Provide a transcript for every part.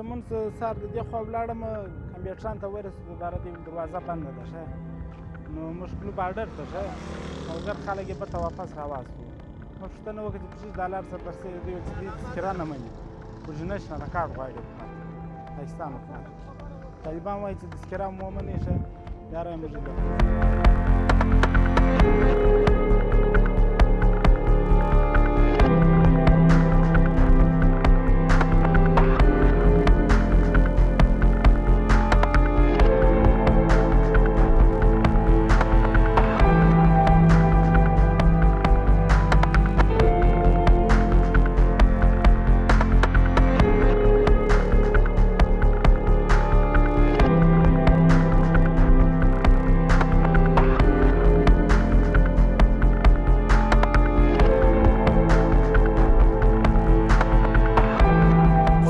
لمونځ سهار د دې خوا ولاړم کمپیوټران ته ورسېدو داره د دروازه بنده ده ښه نو موږ تلو باډر ته ښه او ګر خلک یې بېرته واپس راواستو ما پوښتنه وکړه چې پولیس دا لار څه ترسې دوی ویل چې دوی تذکره نه مني ورجینل شنه کارت غواړي حکومت پاکستان حکومت طالبان وایي چې تذکره مو ومنې ښه بیا رایې موږ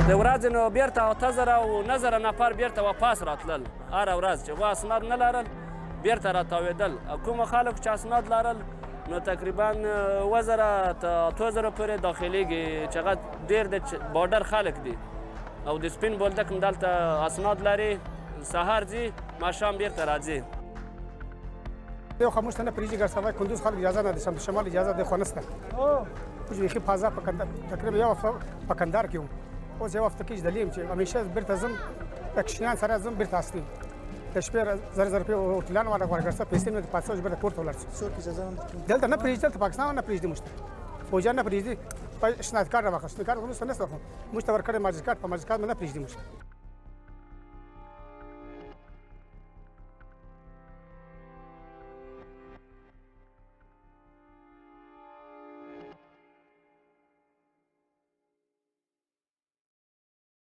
د ورځې نو بېرته 8000 او 9000 نفر بېرته واپس راتلل هره ورځ چې هغو اسناد نه لرل بېرته راتاوېدل او کومو خلکو چې اسناد لرل نو تقریبا 2000 تر 8000 پورې داخلېږي چې هغه ډېر د باډر خلک دي او د سپین بولدک هم دلته اسناد لري سهار ځي ماښام بېرته راځي یو خاموش ته نه پرېږدي ګر سبا کندوز خلک اجازه نه ده شمال اجازه د خو نشته موږ بیخي فضا په تقریبا یو هفته په کندهار کې وو اوس یو هفته کې دلیم چې همیشه بیرته ځم تکشنیان سره ځم بیرته اصلي د شپې زر زر روپۍ هوټلان والا غواړي ګرځه پیسې مې پاتې شو بیرته کور ته ولاړ شو څوک اجازه دلته نه پرېږدي دلته پاکستان نه پرېږدي موږ ته فوجیان نه پرېږدي شناخت کارت راواخیست کارت موږ ته نشته خو موږ ته ورکړی ماجسټرات په ماجسټرات نه پرېږدي موږ